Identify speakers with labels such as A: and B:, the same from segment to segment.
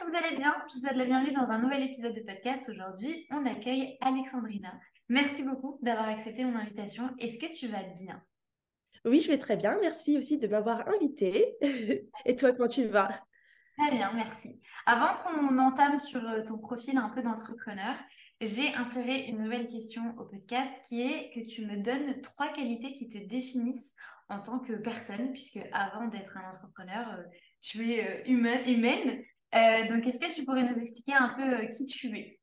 A: que vous allez bien. Je vous souhaite la bienvenue dans un nouvel épisode de podcast. Aujourd'hui, on accueille Alexandrina. Merci beaucoup d'avoir accepté mon invitation. Est-ce que tu vas bien?
B: Oui, je vais très bien. Merci aussi de m'avoir invitée. Et toi, comment tu vas?
A: Très bien, merci. Avant qu'on entame sur ton profil un peu d'entrepreneur, j'ai inséré une nouvelle question au podcast qui est que tu me donnes trois qualités qui te définissent en tant que personne, puisque avant d'être un entrepreneur, tu es humaine. Donc, est-ce que tu pourrais nous expliquer un peu qui tu es?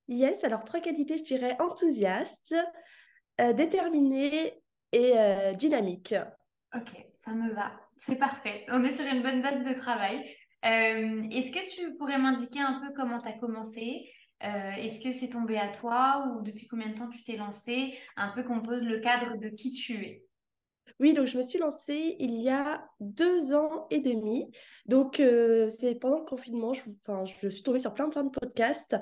B: Yes, alors trois qualités, je dirais enthousiaste, déterminé et dynamique.
A: Ok, ça me va. C'est parfait. On est sur une bonne base de travail. Est-ce que tu pourrais m'indiquer un peu comment tu as commencé? Est-ce que c'est tombé à toi ou depuis combien de temps tu t'es lancé? Un peu qu'on pose le cadre de qui tu es.
B: Oui, donc je me suis lancée il y a 2 ans et demi. Donc c'est pendant le confinement, enfin, je suis tombée sur plein de podcasts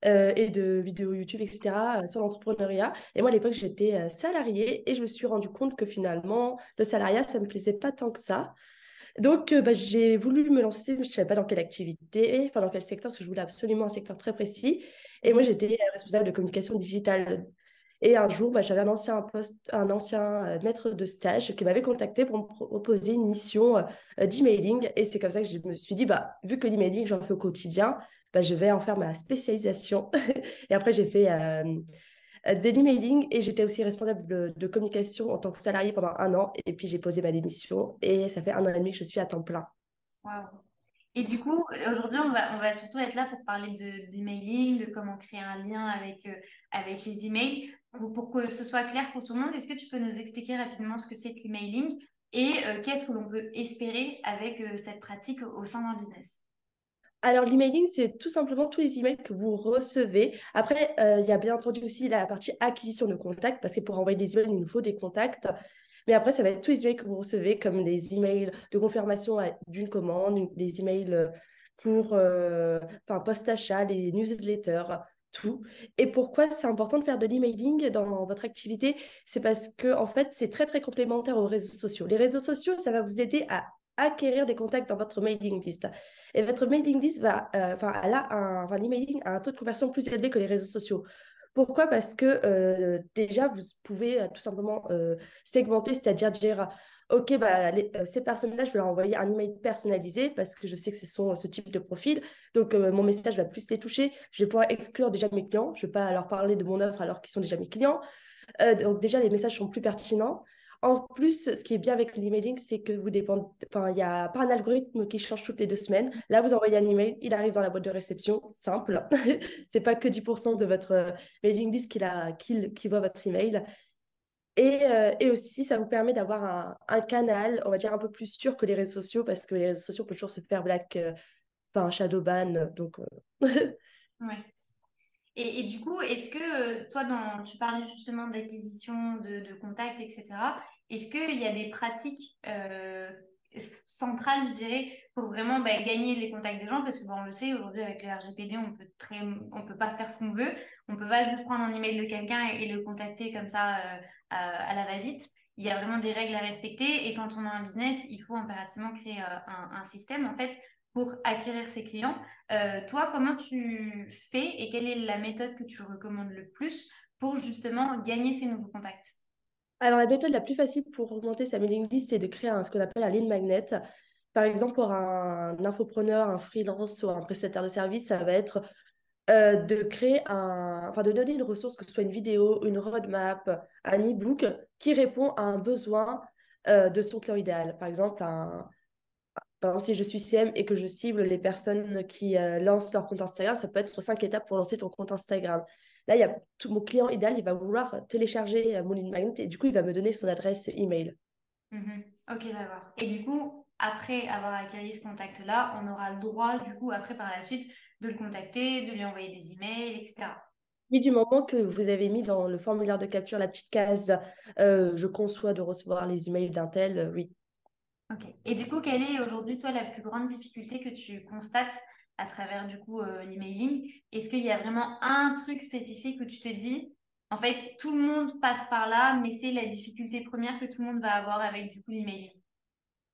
B: et de vidéos YouTube, etc., sur l'entrepreneuriat. Et moi, à l'époque, j'étais salariée et je me suis rendu compte que finalement, le salariat, ça ne me plaisait pas tant que ça. Donc, j'ai voulu me lancer, je ne savais pas dans quelle activité, enfin dans quel secteur, parce que je voulais absolument un secteur très précis. Et moi,
A: Mhm.
B: j'étais responsable de communication digitale. Et un jour, j'avais un ancien maître de stage qui m'avait contacté pour me proposer une mission d'emailing. Et c'est comme ça que je me suis dit, vu que l'emailing, j'en fais au quotidien, je vais en faire ma spécialisation. Et après, j'ai fait de l'emailing et j'étais aussi responsable de communication en tant que salariée pendant 1 an. Et puis j'ai posé ma démission et ça fait 1 an et demi que je suis à temps plein.
A: Waouh. Et du coup, aujourd'hui, on va surtout être là pour parler d'emailing, de comment créer un lien avec les emails. Pour que ce soit clair pour tout le monde, est-ce que tu peux nous expliquer rapidement ce que c'est que l'emailing et qu'est-ce que l'on peut espérer avec cette pratique au sein d'un business?
B: Alors l'emailing, c'est tout simplement tous les emails que vous recevez. Après, il y a bien entendu aussi la partie acquisition de contacts parce que pour envoyer des emails, il nous faut des contacts. Mais après, ça va être tous les emails que vous recevez, comme des emails de confirmation d'une commande, des emails pour enfin, post-achat, les newsletters, tout. Et pourquoi c'est important de faire de l'emailing dans votre activité? C'est parce que, en fait, c'est très, très complémentaire aux réseaux sociaux. Les réseaux sociaux, ça va vous aider à acquérir des contacts dans votre mailing list. Et votre mailing list enfin, enfin, l'emailing a un taux de conversion plus élevé que les réseaux sociaux. Pourquoi? Parce que déjà, vous pouvez tout simplement segmenter, c'est-à-dire dire, OK, ces personnes-là, je vais leur envoyer un email personnalisé parce que je sais que ce sont ce type de profil. Donc, mon message va plus les toucher. Je vais pouvoir exclure déjà mes clients. Je ne vais pas leur parler de mon offre alors qu'ils sont déjà mes clients. Donc déjà, les messages sont plus pertinents. En plus, ce qui est bien avec l'emailing, c'est que vous dépendez, enfin, il n'y a pas un algorithme qui change toutes les 2 semaines. Là, vous envoyez un email, il arrive dans la boîte de réception, simple. C'est pas que 10% de votre mailing list qui voit votre email. Et aussi, ça vous permet d'avoir un canal, on va dire, un peu plus sûr que les réseaux sociaux, parce que les réseaux sociaux peuvent toujours se faire enfin, shadow ban. Donc,
A: Ouais. Et du coup, est-ce que toi, tu parlais justement d'acquisition de contacts, etc. Est-ce qu'il y a des pratiques centrales, je dirais, pour vraiment gagner les contacts des gens? Parce que bon, on le sait, aujourd'hui, avec le RGPD, on peut pas faire ce qu'on veut. On peut pas juste prendre un email de quelqu'un et le contacter comme ça à la va-vite. Il y a vraiment des règles à respecter. Et quand on a un business, il faut impérativement créer un système, en fait, pour acquérir ses clients. Toi, comment tu fais et quelle est la méthode que tu recommandes le plus pour justement gagner ces nouveaux contacts?
B: alors, la méthode la plus facile pour augmenter sa mailing list, c'est de créer ce qu'on appelle un lead magnet. Par exemple, pour un infopreneur, un freelance ou un prestataire de service, ça va être de créer enfin, de donner une ressource, que ce soit une vidéo, une roadmap, un e-book qui répond à un besoin de son client idéal. Par exemple, si je suis CM et que je cible les personnes qui lancent leur compte Instagram, ça peut être 5 étapes pour lancer ton compte Instagram. Là, il y a tout mon client idéal, il va vouloir télécharger mon lead magnet et du coup, il va me donner son adresse email.
A: Mhm. Ok, d'accord. Et du coup, après avoir acquis ce contact-là, on aura le droit, du coup, après par la suite, de le contacter, de lui envoyer des emails, etc.
B: Oui, du moment que vous avez mis dans le formulaire de capture la petite case, je conçois de recevoir les emails d'un tel, oui.
A: Ok. Et du coup, quelle est aujourd'hui, toi, la plus grande difficulté que tu constates à travers, du coup, l'emailing? Est-ce qu'il y a vraiment un truc spécifique où tu te dis, en fait, tout le monde passe par là, mais c'est la difficulté première que tout le monde va avoir avec, du coup, l'emailing?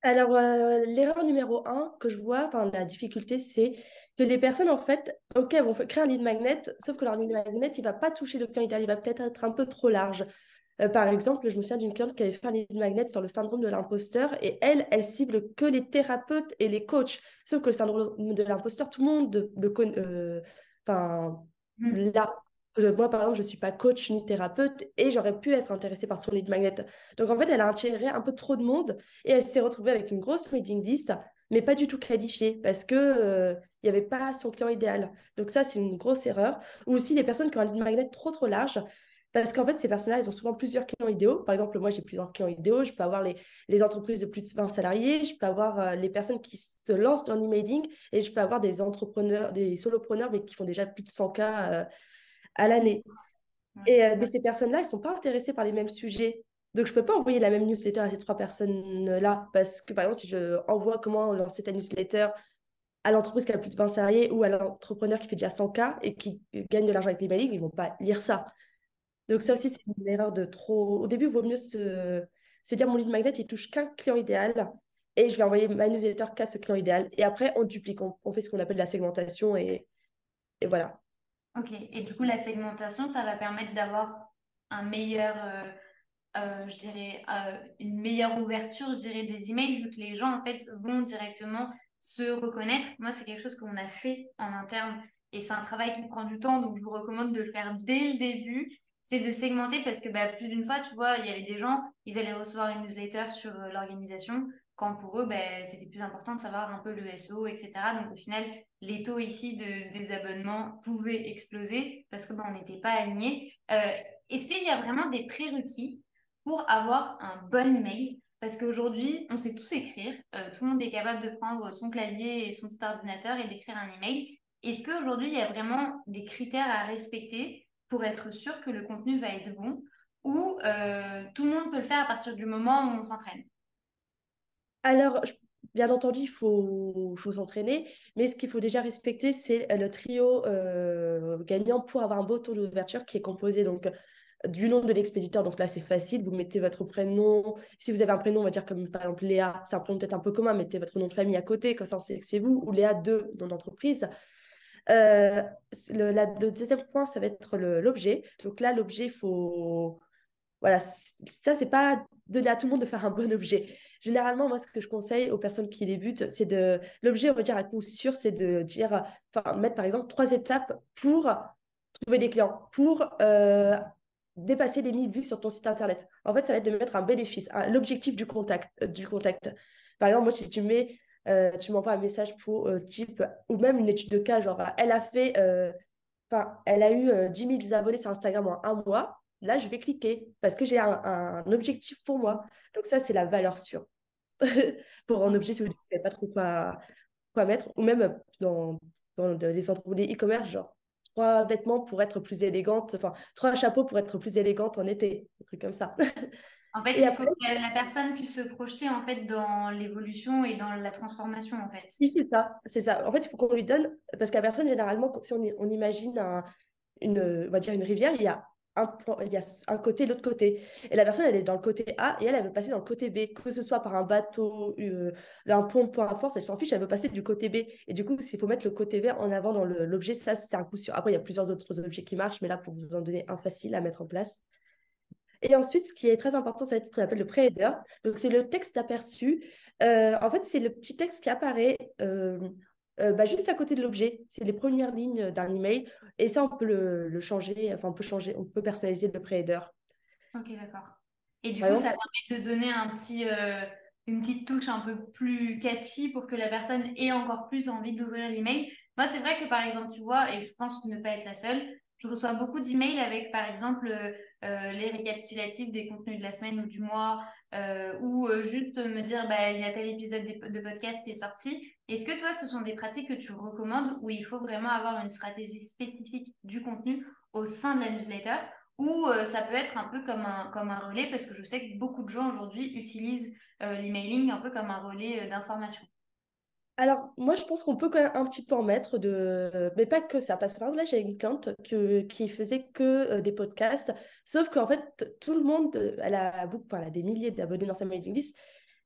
B: Alors, l'erreur numéro 1 que je vois, enfin, la difficulté, c'est que les personnes, en fait, ok, vont créer un lead magnet, sauf que leur lead magnet, il va pas toucher le client idéal, il va peut-être être un peu trop large. Par exemple, je me souviens d'une cliente qui avait fait un lead magnet sur le syndrome de l'imposteur et elle cible que les thérapeutes et les coachs. Sauf que le syndrome de l'imposteur, tout le monde le connaît. Enfin,
A: Mm.
B: là, moi, par exemple, je ne suis pas coach ni thérapeute et j'aurais pu être intéressée par son lead magnet. Donc, en fait, elle a attiré un peu trop de monde et elle s'est retrouvée avec une grosse mailing list, mais pas du tout qualifiée parce que, il n'y avait pas son client idéal. Donc, ça, c'est une grosse erreur. Ou aussi, les personnes qui ont un lead magnet trop large. Parce qu'en fait, ces personnes-là, elles ont souvent plusieurs clients idéaux. Par exemple, moi, j'ai plusieurs clients idéaux. Je peux avoir les entreprises de plus de 20 salariés. Je peux avoir les personnes qui se lancent dans l'emailing. Et je peux avoir des entrepreneurs, des solopreneurs, mais qui font déjà plus de 100K à l'année.
A: Ouais.
B: Et mais ces personnes-là, elles ne sont pas intéressées par les mêmes sujets. Donc, je ne peux pas envoyer la même newsletter à ces trois personnes-là. Parce que, par exemple, si je envoie comment lancer ta newsletter à l'entreprise qui a plus de 20 salariés ou à l'entrepreneur qui fait déjà 100K et qui gagne de l'argent avec l'emailing, ils ne vont pas lire ça. Donc ça aussi, c'est une erreur de trop. Au début, il vaut mieux se dire mon lead magnet, il touche qu'un client idéal et je vais envoyer ma newsletter qu'à ce client idéal. Et après, on duplique, on fait ce qu'on appelle la segmentation et voilà.
A: Ok, et du coup, la segmentation, ça va permettre d'avoir un meilleur, je dirais, une meilleure ouverture, je dirais, des emails, vu que les gens, en fait, vont directement se reconnaître. Moi, c'est quelque chose qu'on a fait en interne et c'est un travail qui prend du temps, donc je vous recommande de le faire dès le début. C'est de segmenter parce que bah, plus d'une fois, tu vois, il y avait des gens, ils allaient recevoir une newsletter sur l'organisation, quand pour eux, bah, c'était plus important de savoir un peu le SEO, etc. Donc au final, les taux ici des abonnements pouvaient exploser parce que bah, on n'était pas alignés. Est-ce qu'il y a vraiment des prérequis pour avoir un bon email? Parce qu'aujourd'hui, on sait tous écrire. Tout le monde est capable de prendre son clavier et son petit ordinateur et d'écrire un email. Est-ce qu'aujourd'hui, il y a vraiment des critères à respecter pour être sûr que le contenu va être bon ou tout le monde peut le faire à partir du moment où on s'entraîne?
B: Alors, bien entendu, il faut s'entraîner, mais ce qu'il faut déjà respecter, c'est le trio gagnant pour avoir un beau taux d'ouverture qui est composé donc du nom de l'expéditeur. Donc là, c'est facile, vous mettez votre prénom. Si vous avez un prénom, on va dire comme par exemple Léa, c'est un prénom peut-être un peu commun, mettez votre nom de famille à côté, comme ça on sait que c'est vous, ou Léa 2, nom d'entreprise. Euh, le deuxième point, ça va être l'objet. Donc là, l'objet, il faut voilà, ça, c'est pas donner à tout le monde de faire un bon objet. Généralement, moi, ce que je conseille aux personnes qui débutent, c'est de. L'objet, on va dire à coup sûr, c'est de dire, enfin, mettre par exemple 3 étapes pour trouver des clients, pour dépasser les 1000 vues sur ton site internet. En fait, ça va être de mettre un bénéfice, l'objectif du contact. Par exemple, moi, si tu m'envoies un message pour type, ou même une étude de cas, genre, elle a eu 10 000 abonnés sur Instagram en un mois. Là, je vais cliquer parce que j'ai un objectif pour moi. Donc ça, c'est la valeur sûre. Pour un objet, si vous ne savez pas trop quoi mettre, ou même dans les e-commerce, genre 3 vêtements pour être plus élégante, enfin 3 chapeaux pour être plus élégante en été, des trucs comme ça.
A: En fait,
B: Et
A: il faut
B: après,
A: que la personne puisse se projeter en fait dans l'évolution et dans la transformation en fait.
B: oui, c'est ça, c'est ça. En fait, il faut qu'on lui donne, parce qu'à personne, généralement, si on imagine on va dire une rivière, il y a un côté et l'autre côté. Et la personne, elle est dans le côté A et elle veut passer dans le côté B, que ce soit par un bateau, un pont, peu importe, elle s'en fiche, elle veut passer du côté B. Et du coup, s'il faut mettre le côté B en avant dans l'objet, ça, c'est un coup sûr. Après, il y a plusieurs autres objets qui marchent, mais là, pour vous en donner un facile à mettre en place. Et ensuite, ce qui est très important, ça va être ce qu'on appelle le pré-header. Donc, c'est le texte aperçu. En fait, c'est le petit texte qui apparaît juste à côté de l'objet. C'est les premières lignes d'un email. Et ça, on peut le changer. Enfin, on peut personnaliser le pré-header.
A: Ok, d'accord. Et du
B: Par
A: coup, ça
B: exemple,
A: permet de donner une petite touche un peu plus catchy pour que la personne ait encore plus envie d'ouvrir l'email. Moi, c'est vrai que par exemple, tu vois, et je pense ne pas être la seule, je reçois beaucoup d'emails avec par exemple les récapitulatifs des contenus de la semaine ou du mois, ou juste me dire, bah, il y a tel épisode de podcast qui est sorti. Est-ce que toi, ce sont des pratiques que tu recommandes où il faut vraiment avoir une stratégie spécifique du contenu au sein de la newsletter? Ou ça peut être un peu comme un relais, parce que je sais que beaucoup de gens aujourd'hui utilisent l'emailing un peu comme un relais d'information.
B: alors, moi, je pense qu'on peut quand même un petit peu en mettre mais pas que ça. Parce que par exemple, là, j'ai une cliente qui faisait que des podcasts. Sauf qu'en fait, tout le monde, elle a des milliers d'abonnés dans sa mailing list.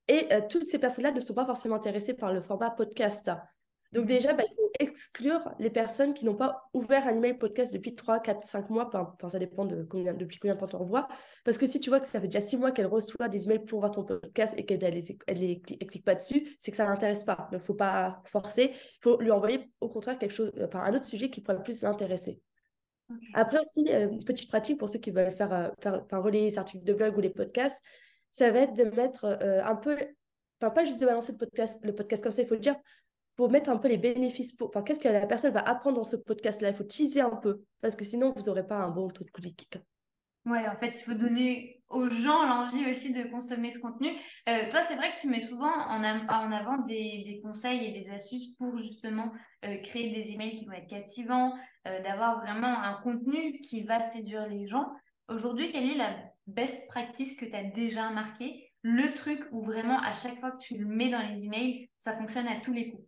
B: Et toutes ces personnes-là ne sont pas forcément intéressées par le format podcast. Donc
A: Mhm.
B: déjà, il faut exclure les personnes qui n'ont pas ouvert un email podcast depuis 3, 4, 5 mois. Enfin, ça dépend depuis combien de temps tu envoies. Parce que si tu vois que ça fait déjà 6 mois qu'elle reçoit des emails pour voir ton podcast et qu'elle elle clique pas dessus, c'est que ça ne l'intéresse pas. Donc, il ne faut pas forcer. Il faut lui envoyer au contraire quelque chose, enfin, un autre sujet qui pourrait plus l'intéresser.
A: Ok.
B: Après aussi, une petite pratique pour ceux qui veulent enfin, relayer les articles de blog ou les podcasts, ça va être de mettre un peu, enfin pas juste de balancer le podcast comme ça, il faut le dire, pour mettre un peu les bénéfices, enfin qu'est-ce que la personne va apprendre dans ce podcast-là, il faut teaser un peu, parce que sinon vous n'aurez pas un bon taux de clic.
A: Ouais, en fait, il faut donner aux gens l'envie aussi de consommer ce contenu. Toi, c'est vrai que tu mets souvent en avant des conseils et des astuces pour justement créer des emails qui vont être captivants, d'avoir vraiment un contenu qui va séduire les gens. Aujourd'hui, quelle est la best practice que tu as déjà marqué? Le truc où vraiment, à chaque fois que tu le mets dans les emails, ça fonctionne à tous les coups.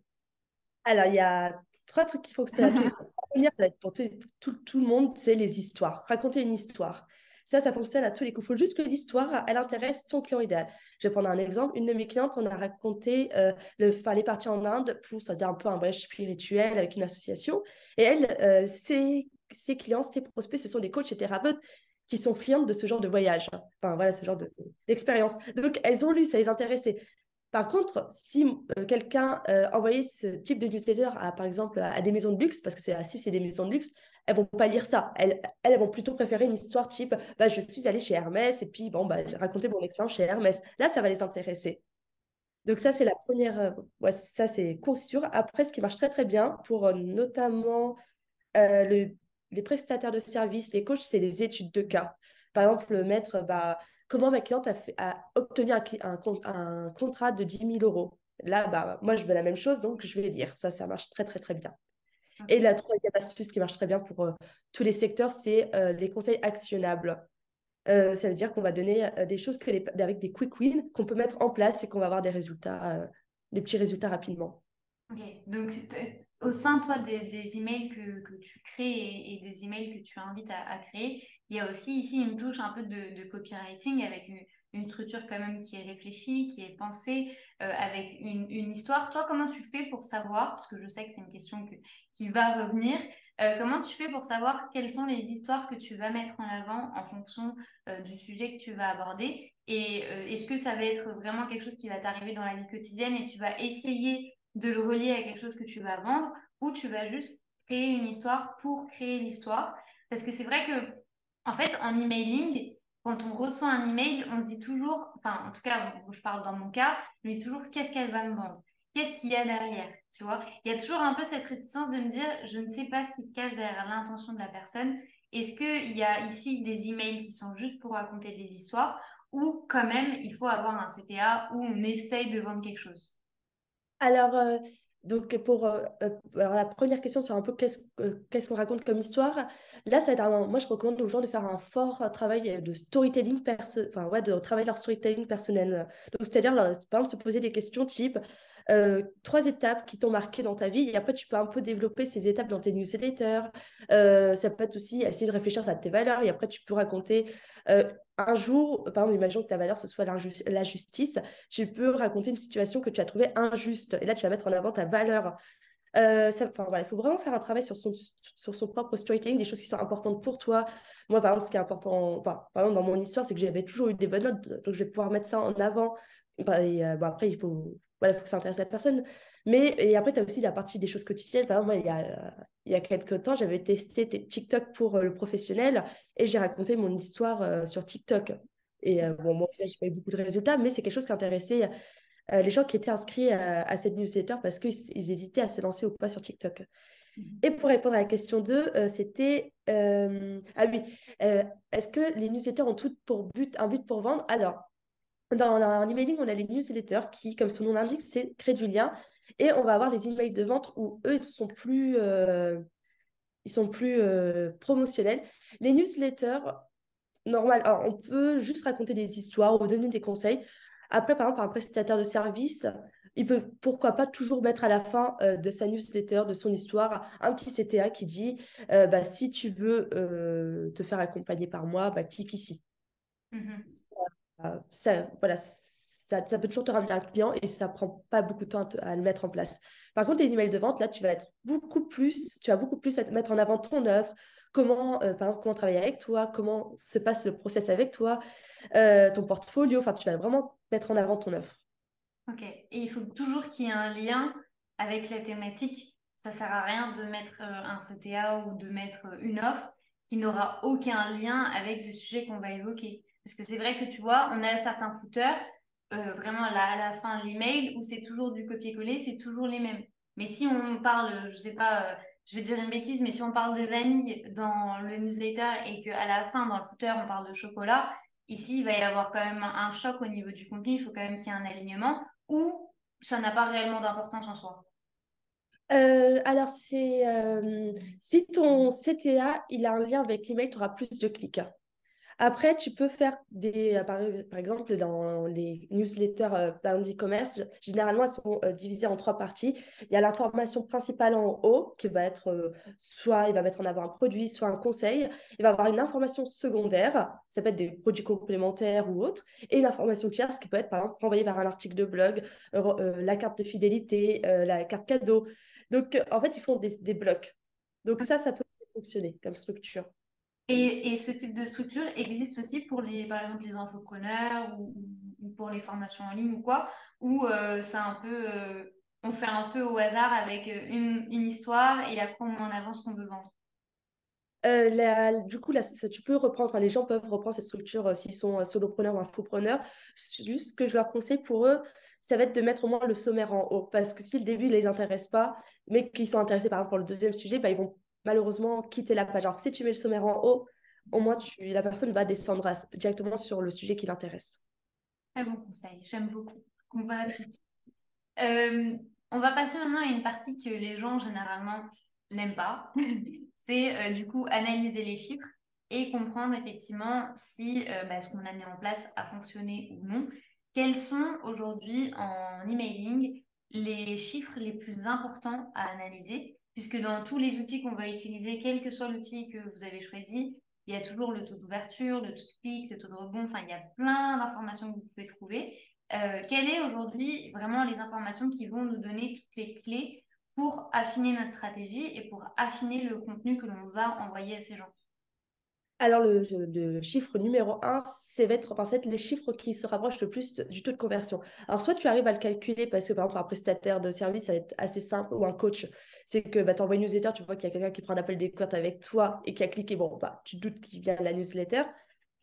B: Alors, il y a trois trucs qu'il faut que c'est à tous les coups. La première, ça va être pour tout le monde, c'est les histoires. Raconter une histoire. Ça fonctionne à tous les coups. Il faut juste que l'histoire, elle intéresse ton client idéal. Je vais prendre un exemple. Une de mes clientes, on a raconté, elle est partie en Inde pour, ça dire un peu un voyage spirituel avec une association. Et elle, ses clients, ses prospects, ce sont des coachs et thérapeutes qui sont friandes de ce genre de voyage. Enfin, voilà, ce genre d'expérience. Donc, elles ont lu, ça les intéressait. Par contre, si quelqu'un envoyait ce type de newsletter à, par exemple, à des maisons de luxe, parce que c'est la cible, c'est des maisons de luxe, elles vont pas lire ça. Elles vont plutôt préférer une histoire type, bah, je suis allée chez Hermès et puis bon, bah, j'ai raconté mon expérience chez Hermès. Là, ça va les intéresser. Donc ça, c'est la première. Ouais, ça, c'est court sûr. Après, ce qui marche très très bien pour notamment euh, le- les prestataires de services, les coachs, c'est les études de cas. Par exemple, mettre comment ma cliente a obtenu un contrat de 10 000 euros. Là, bah, moi, je veux la même chose, donc je vais lire. Ça marche très, très, très bien. Et
A: Ok.
B: la troisième astuce qui marche très bien pour tous les secteurs, c'est les conseils actionnables. Ça veut dire qu'on va donner des choses avec des quick wins qu'on peut mettre en place et qu'on va avoir des petits résultats rapidement.
A: Ok, donc au sein, toi, des emails que tu crées et des emails que tu invites à créer, il y a aussi ici une touche un peu de copywriting avec une structure quand même qui est réfléchie, qui est pensée, avec une histoire. Toi, comment tu fais pour savoir, parce que je sais que c'est une question qui va revenir, comment tu fais pour savoir quelles sont les histoires que tu vas mettre en avant en fonction du sujet que tu vas aborder? Et est-ce que ça va être vraiment quelque chose qui va t'arriver dans la vie quotidienne et tu vas essayer de le relier à quelque chose que tu vas vendre ou tu vas juste créer une histoire pour créer l'histoire. Parce que c'est vrai que, en fait, en emailing, quand on reçoit un email, on se dit toujours, enfin, en tout cas, je parle dans mon cas, je me dis toujours qu'est-ce qu'elle va me vendre? Qu'est-ce qu'il y a derrière? Tu vois? Il y a toujours un peu cette réticence de me dire, je ne sais pas ce qui se cache derrière l'intention de la personne. Est-ce qu'il y a ici des emails qui sont juste pour raconter des histoires ou quand même il faut avoir un CTA où on essaye de vendre quelque chose?
B: Alors, donc alors la première question sur un peu qu'est-ce qu'on raconte comme histoire. Là, moi, je recommande aux gens de faire un fort travail de storytelling, enfin, ouais, de travailler leur storytelling personnel. Donc, c'est-à-dire, par exemple, se poser des questions type 3 étapes qui t'ont marqué dans ta vie, et après, tu peux un peu développer ces étapes dans tes newsletters. Ça peut être aussi essayer de réfléchir à tes valeurs, et après, tu peux raconter un jour, par exemple, imaginons que ta valeur, ce soit la justice, tu peux raconter une situation que tu as trouvée injuste. Et là, tu vas mettre en avant ta valeur. Enfin, voilà, il faut vraiment faire un travail sur son propre storytelling, des choses qui sont importantes pour toi. Moi, par exemple, ce qui est important, enfin, par exemple, dans mon histoire, c'est que j'avais toujours eu des bonnes notes, donc je vais pouvoir mettre ça en avant. Bah, et, bon, après, il faut que ça intéresse la personne. Et après, tu as aussi la partie des choses quotidiennes. Par exemple, moi, il y a quelques temps, j'avais testé TikTok pour le professionnel et j'ai raconté mon histoire sur TikTok. Et bon, moi, au final, j'ai pas eu beaucoup de résultats, mais c'est quelque chose qui intéressait les gens qui étaient inscrits à cette newsletter parce qu'ils hésitaient à se lancer ou pas sur TikTok. Et pour répondre à la question 2, c'était ah oui, est-ce que les newsletters ont toutes pour but un but pour vendre? Alors, dans l'emailing, on a les newsletters qui, comme son nom l'indique, c'est créer du lien. Et on va avoir les emails de vente où eux, ils sont plus promotionnels. Les newsletters, normal. Alors, on peut juste raconter des histoires ou donner des conseils. Après, par exemple, un prestataire de service, il peut, pourquoi pas, toujours mettre à la fin de sa newsletter, de son histoire, un petit CTA qui dit bah, si tu veux te faire accompagner par moi, bah, clique ici.
A: Mhm.
B: Voilà, ça peut toujours te ramener un client et ça prend pas beaucoup de temps à le mettre en place. Par contre, les emails de vente, là, tu vas beaucoup plus à te mettre en avant ton offre, comment, par exemple, comment travailler avec toi, comment se passe le process avec toi, ton portfolio, enfin, tu vas vraiment mettre en avant ton offre.
A: Ok. Et il faut toujours qu'il y ait un lien avec la thématique. Ça sert à rien de mettre un CTA ou de mettre une offre qui n'aura aucun lien avec le sujet qu'on va évoquer. Parce que c'est vrai que tu vois, on a certains footers, vraiment à la fin de l'email, où c'est toujours du copier-coller, c'est toujours les mêmes. Mais si on parle, je sais pas, je vais dire une bêtise, mais si on parle de vanille dans le newsletter et qu'à la fin, dans le footer, on parle de chocolat, ici, il va y avoir quand même un choc au niveau du contenu, il faut quand même qu'il y ait un alignement ou ça n'a pas réellement d'importance en soi.
B: Alors, si ton CTA il a un lien avec l'email, tu auras plus de clics. Après, tu peux faire par exemple, dans les newsletters par exemple, d'e-commerce, généralement, elles sont divisées en trois parties. Il y a l'information principale en haut, qui va être soit il va mettre en avant un produit, soit un conseil. Il va avoir une information secondaire, ça peut être des produits complémentaires ou autres, et une information tierce qui peut être, par exemple, renvoyée vers un article de blog, la carte de fidélité, la carte cadeau. Donc, en fait, ils font des blocs. Donc, ça peut aussi fonctionner comme structure.
A: Et ce type de structure existe aussi pour les, par exemple, les infopreneurs ou pour les formations en ligne ou quoi, où c'est un peu, on fait un peu au hasard avec une histoire et après on met en avant ce qu'on veut vendre.
B: Du coup, là, tu peux reprendre, enfin, les gens peuvent reprendre cette structure s'ils sont solopreneurs ou infopreneurs. Juste ce que je leur conseille pour eux, ça va être de mettre au moins le sommaire en haut. Parce que si le début ne les intéresse pas, mais qu'ils sont intéressés par exemple pour le deuxième sujet, bah, ils vont malheureusement quitter la page. Alors que si tu mets le sommaire en haut, au moins la personne va descendre directement sur le sujet qui l'intéresse.
A: Très bon conseil, j'aime beaucoup. On va appliquer. Euh, on va passer maintenant à une partie que les gens généralement n'aiment pas. C'est du coup analyser les chiffres et comprendre effectivement si ce qu'on a mis en place a fonctionné ou non. Quels sont aujourd'hui en emailing les chiffres les plus importants à analyser? Puisque dans tous les outils qu'on va utiliser, quel que soit l'outil que vous avez choisi, il y a toujours le taux d'ouverture, le taux de clic, le taux de rebond, enfin il y a plein d'informations que vous pouvez trouver. Quelles est aujourd'hui vraiment les informations qui vont nous donner toutes les clés pour affiner notre stratégie et pour affiner le contenu que l'on va envoyer à ces gens?
B: Alors, le chiffre numéro un, enfin, ça va être les chiffres qui se rapprochent le plus du taux de conversion. Alors, soit tu arrives à le calculer parce que, par exemple, un prestataire de service, ça va être assez simple, ou un coach, c'est que bah, tu envoies une newsletter, tu vois qu'il y a quelqu'un qui prend un appel découverte avec toi et qui a cliqué, bon, bah, tu te doutes qu'il vient de la newsletter.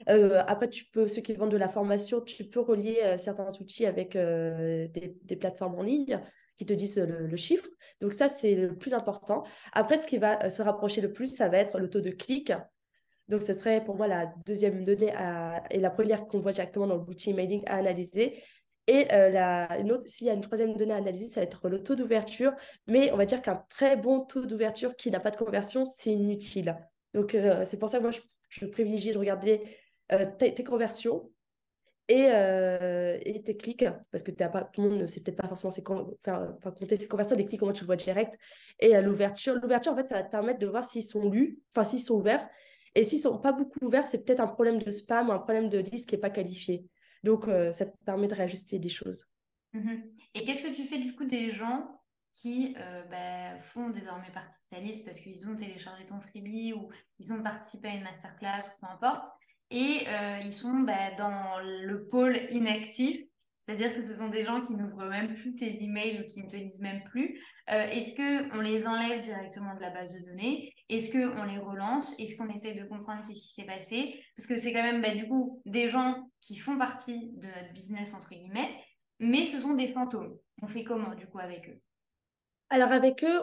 B: Après, ceux qui vendent de la formation, tu peux relier certains outils avec des plateformes en ligne qui te disent le chiffre. Donc, ça, c'est le plus important. Après, ce qui va se rapprocher le plus, ça va être le taux de clic. Donc, ce serait pour moi la deuxième donnée et la première qu'on voit directement dans l'outil emailing à analyser. Et s'il y a une troisième donnée à analyser, ça va être le taux d'ouverture. Mais on va dire qu'un très bon taux d'ouverture qui n'a pas de conversion, c'est inutile. Donc, c'est pour ça que moi, je privilégie de regarder tes conversions et tes clics, parce que tout le monde ne sait peut-être pas forcément compter ses conversions, les clics, comment tu le vois direct. Et l'ouverture, en fait, ça va te permettre de voir s'ils sont lus, enfin, s'ils sont ouverts. Et s'ils sont pas beaucoup ouverts, c'est peut-être un problème de spam ou un problème de liste qui n'est pas qualifié. Donc, ça te permet de réajuster des choses.
A: Mhm. Et qu'est-ce que tu fais du coup des gens qui font désormais partie de ta liste parce qu'ils ont téléchargé ton freebie ou ils ont participé à une masterclass ou peu importe et ils sont dans le pôle inactif, c'est-à-dire que ce sont des gens qui n'ouvrent même plus tes emails ou qui ne te lisent même plus. Est-ce que on les enlève directement de la base de données? Est-ce que on les relance? Est-ce qu'on essaie de comprendre qu'est-ce qui s'est passé? Parce que c'est quand même du coup des gens qui font partie de notre business entre guillemets mais ce sont des fantômes. On fait comment du coup avec eux?
B: Alors avec eux,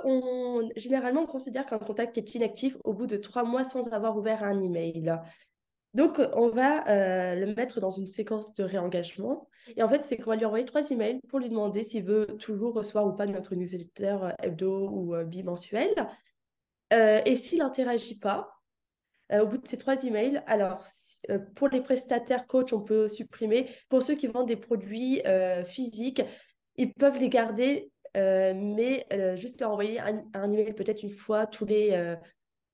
B: généralement, on considère qu'un contact est inactif au bout de 3 mois sans avoir ouvert un email. Donc, on va le mettre dans une séquence de réengagement. Et en fait, c'est qu'on va lui envoyer 3 emails pour lui demander s'il veut toujours recevoir ou pas notre newsletter hebdo ou bimensuel. Et s'il n'interagit pas, au bout de ces 3 emails, alors pour les prestataires coach, on peut supprimer. Pour ceux qui vendent des produits physiques, ils peuvent les garder, mais juste leur envoyer un email peut-être une fois tous les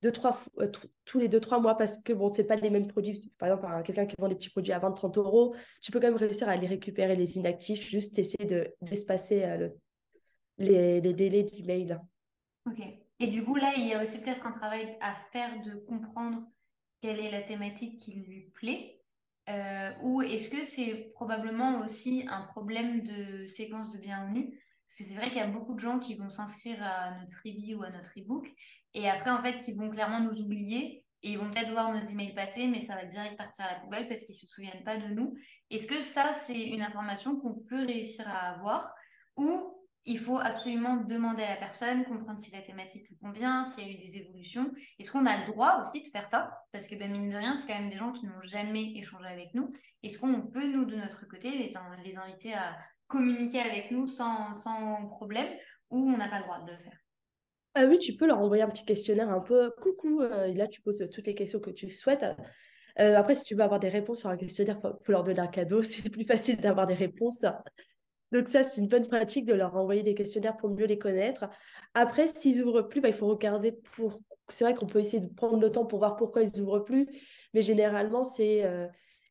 B: tous les 2-3 mois parce que bon, c'est pas les mêmes produits. Par exemple, quelqu'un qui vend des petits produits à 20-30 euros, tu peux quand même réussir à les récupérer, les inactifs, juste essayer d'espacer les délais d'email.
A: Ok. Et du coup, là, il y a aussi peut-être un travail à faire de comprendre quelle est la thématique qui lui plaît. Ou est-ce que c'est probablement aussi un problème de séquence de bienvenue? Parce que c'est vrai qu'il y a beaucoup de gens qui vont s'inscrire à notre freebie ou à notre ebook et après, en fait, qui vont clairement nous oublier et ils vont peut-être voir nos emails passer, mais ça va direct partir à la poubelle parce qu'ils ne se souviennent pas de nous. Est-ce que ça, c'est une information qu'on peut réussir à avoir ou il faut absolument demander à la personne, comprendre si la thématique lui convient, s'il y a eu des évolutions? Est-ce qu'on a le droit aussi de faire ça? Parce que ben, mine de rien, c'est quand même des gens qui n'ont jamais échangé avec nous. Est-ce qu'on peut, nous, de notre côté, les inviter à communiquer avec nous sans problème ou on n'a pas le droit de le faire?
B: Ah oui, tu peux leur envoyer un petit questionnaire un peu coucou, et là tu poses toutes les questions que tu souhaites. Après, si tu veux avoir des réponses sur un questionnaire, faut leur donner un cadeau, c'est plus facile d'avoir des réponses. Donc ça, c'est une bonne pratique de leur envoyer des questionnaires pour mieux les connaître. Après, s'ils ouvrent plus, bah, il faut regarder pour... C'est vrai qu'on peut essayer de prendre le temps pour voir pourquoi ils ouvrent plus, mais généralement, c'est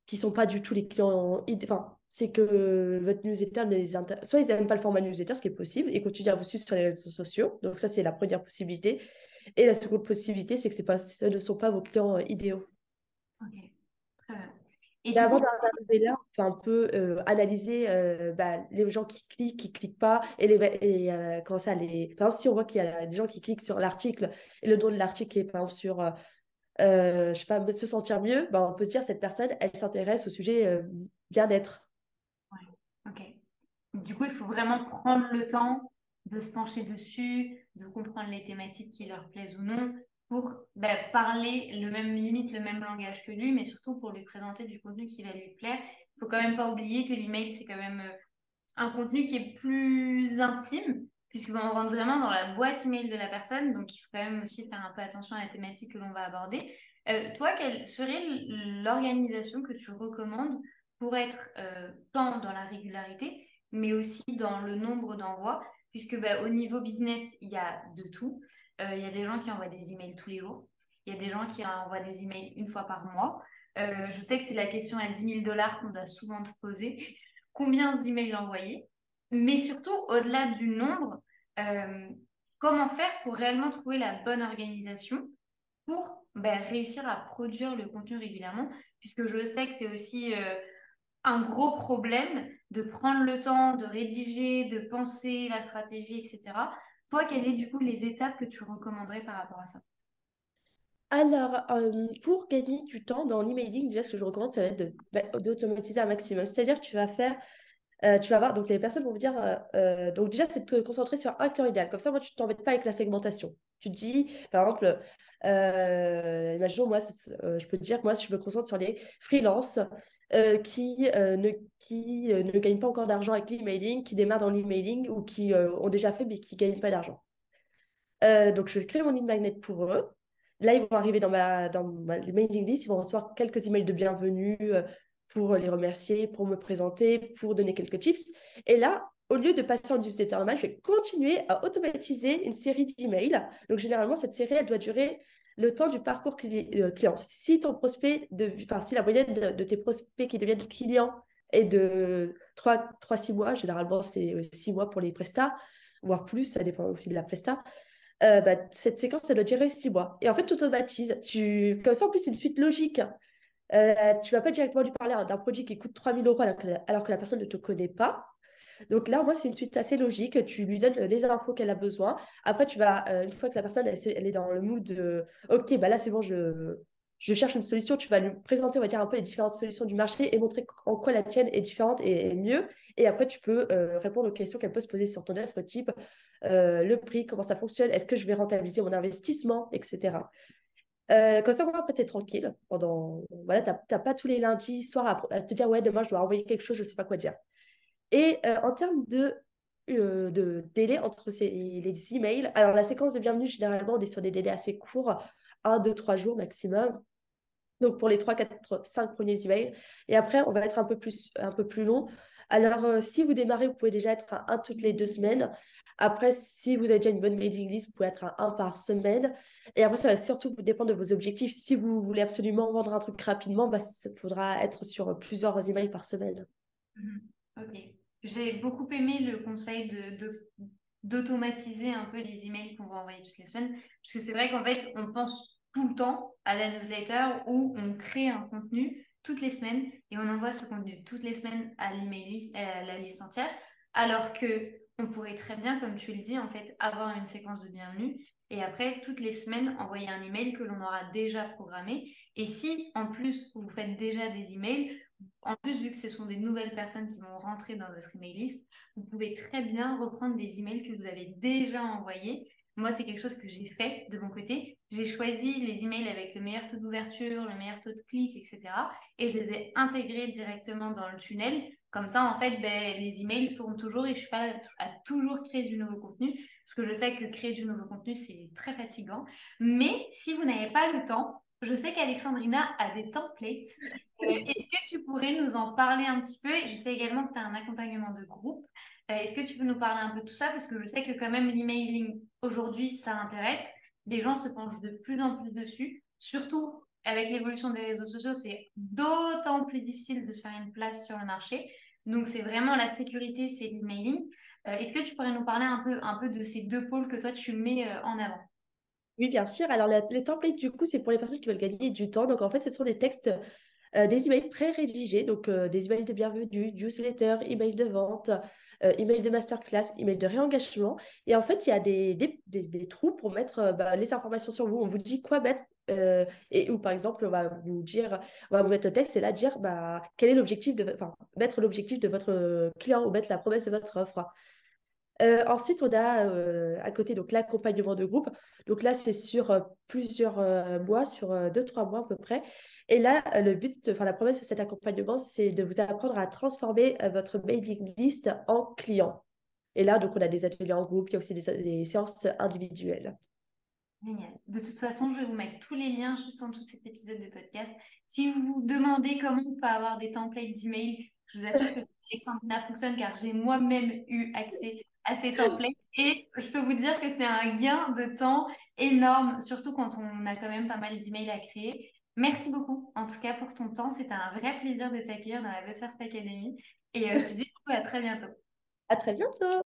B: qu'ils sont pas du tout les clients... Enfin, c'est que votre newsletter les intéresse. Soit ils n'aiment pas le format newsletter, ce qui est possible, et continuent à vous suivre sur les réseaux sociaux. Donc ça, c'est la première possibilité. Et la seconde possibilité, c'est que ce ne sont pas vos clients idéaux.
A: Ok, très bien. Et
B: Mais
A: du
B: avant
A: coup,
B: d'arriver là, on peut un peu analyser les gens qui cliquent pas comment ça, par exemple, si on voit qu'il y a des gens qui cliquent sur l'article et le nom de l'article est par exemple sur, je sais pas, se sentir mieux, bah, on peut se dire cette personne, elle s'intéresse au sujet bien-être.
A: ouais, ok. Du coup, il faut vraiment prendre le temps de se pencher dessus, de comprendre les thématiques qui leur plaisent ou non, pour ben, parler le même limite, le même langage que lui, mais surtout pour lui présenter du contenu qui va lui plaire. Il faut quand même pas oublier que l'email, c'est quand même un contenu qui est plus intime, puisqu'on rentre vraiment dans la boîte email de la personne, donc il faut quand même aussi faire un peu attention à la thématique que l'on va aborder. Toi, quelle serait l'organisation que tu recommandes pour être tant dans la régularité, mais aussi dans le nombre d'envois, puisque bah, au niveau business, il y a de tout. Il y a des gens qui envoient des emails tous les jours, il y a des gens qui envoient des emails une fois par mois. Je sais que c'est la question à 10 000 $ qu'on doit souvent te poser. Combien d'emails envoyer, mais surtout, au-delà du nombre, euh, comment faire pour réellement trouver la bonne organisation pour ben, réussir à produire le contenu régulièrement, puisque je sais que c'est aussi un gros problème de prendre le temps de rédiger, de penser la stratégie, etc. Toi, quelles sont du coup les étapes que tu recommanderais par rapport à ça?
B: Alors, pour gagner du temps dans l'emailing, déjà, ce que je recommande, ça va être d'automatiser un maximum. C'est-à-dire que tu vas voir, donc les personnes vont me dire, donc déjà, c'est de te concentrer sur un client idéal. Comme ça, moi, tu ne t'embêtes pas avec la segmentation. Tu te dis, par exemple, imaginons, moi, je peux te dire que moi, je me concentre sur les freelances qui ne gagnent pas encore d'argent avec l'emailing, qui démarrent dans l'emailing ou qui ont déjà fait mais qui ne gagnent pas d'argent. Donc, je vais créer mon lead magnet pour eux. Là, ils vont arriver dans ma mailing list, ils vont recevoir quelques emails de bienvenue pour les remercier, pour me présenter, pour donner quelques tips. Et là, au lieu de passer en newsletter normal, je vais continuer à automatiser une série d'emails. Donc, généralement, cette série, elle doit durer le temps du parcours client. Si ton prospect, enfin, si la moyenne de tes prospects qui deviennent clients est de 3-6 mois, généralement, c'est 6 mois pour les prestats, voire plus, ça dépend aussi de la presta. Bah, cette séquence, ça doit durer 6 mois. Et en fait, tu automatises. Comme ça, en plus, c'est une suite logique. Tu vas pas directement lui parler d'un produit qui coûte 3 000 € alors que la personne ne te connaît pas. Donc là, moi, c'est une suite assez logique. Tu lui donnes les infos qu'elle a besoin. Après, une fois que la personne, elle est dans le mood de OK, bah là, c'est bon, je cherche une solution. Tu vas lui présenter, on va dire, un peu les différentes solutions du marché et montrer en quoi la tienne est différente et mieux. Et après, tu peux répondre aux questions qu'elle peut se poser sur ton offre, type le prix, comment ça fonctionne, est-ce que je vais rentabiliser mon investissement, etc. Comme ça, après, tu es tranquille. Voilà, tu n'as pas tous les lundis soirs à te dire, ouais, demain, je dois envoyer quelque chose, je ne sais pas quoi dire. Et en termes de délai entre les emails, alors la séquence de bienvenue, généralement, on est sur des délais assez courts, 1, 2, 3 jours maximum. Donc pour les 3, 4, 5 premiers emails. Et après, on va être un peu plus long. Alors, si vous démarrez, vous pouvez déjà être à un toutes les 2 semaines. Après, si vous avez déjà une bonne mailing list, vous pouvez être à un par semaine. Et après, ça va surtout dépendre de vos objectifs. Si vous voulez absolument vendre un truc rapidement, bah, ça faudra être sur plusieurs emails par semaine.
A: Mhm. Ok. J'ai beaucoup aimé le conseil d'automatiser un peu les emails qu'on va envoyer toutes les semaines. Parce que c'est vrai qu'en fait, on pense tout le temps à la newsletter où on crée un contenu toutes les semaines et on envoie ce contenu toutes les semaines à l'email list, à la liste entière. Alors que on pourrait très bien, comme tu le dis, en fait, avoir une séquence de bienvenue et après, toutes les semaines, envoyer un email que l'on aura déjà programmé. Et si, en plus, vous faites déjà des emails, en plus, vu que ce sont des nouvelles personnes qui vont rentrer dans votre email list, vous pouvez très bien reprendre des emails que vous avez déjà envoyés. Moi, c'est quelque chose que j'ai fait de mon côté. J'ai choisi les emails avec le meilleur taux d'ouverture, le meilleur taux de clic, etc. Et je les ai intégrés directement dans le tunnel. Comme ça, en fait, ben, les emails tournent toujours et je ne suis pas là à toujours créer du nouveau contenu. Parce que je sais que créer du nouveau contenu, c'est très fatigant. Mais si vous n'avez pas le temps, je sais qu'Alexandrina a des templates. Est-ce que tu pourrais nous en parler un petit peu? Et je sais également que tu as un accompagnement de groupe. Est-ce que tu peux nous parler un peu de tout ça? Parce que je sais que quand même l'emailing aujourd'hui, ça intéresse. Les gens se penchent de plus en plus dessus. Surtout avec l'évolution des réseaux sociaux, c'est d'autant plus difficile de se faire une place sur le marché. Donc c'est vraiment la sécurité, c'est l'emailing. Est-ce que tu pourrais nous parler un peu de ces deux pôles que toi tu mets en avant?
B: Oui, bien sûr. Alors, les templates, du coup, c'est pour les personnes qui veulent gagner du temps. Donc, en fait, ce sont des textes, des emails pré-rédigés. Donc, des emails de bienvenue, newsletter, email de vente, email de masterclass, email de réengagement. Et en fait, il y a des trous pour mettre bah, les informations sur vous. On vous dit quoi mettre. Ou par exemple, on va vous mettre le texte et là dire bah, quel est l'objectif enfin, mettre l'objectif de votre client ou mettre la promesse de votre offre. Ensuite, on a à côté donc l'accompagnement de groupe. Donc là, c'est sur plusieurs mois, sur 2, 3 mois à peu près. Et là, le but, enfin la promesse de cet accompagnement, c'est de vous apprendre à transformer votre mailing list en client. Et là, donc on a des ateliers en groupe, il y a aussi des séances individuelles.
A: Génial. De toute façon, je vais vous mettre tous les liens juste en dessous de cet épisode de podcast. Si vous vous demandez comment on peut avoir des templates d'email, je vous assure que Alexandrina fonctionne car j'ai moi-même eu accès à ces templates et je peux vous dire que c'est un gain de temps énorme, surtout quand on a quand même pas mal d'emails à créer. Merci beaucoup en tout cas pour ton temps. C'était un vrai plaisir de t'accueillir dans la But First Academy et je te dis du coup à très bientôt.
B: À très bientôt!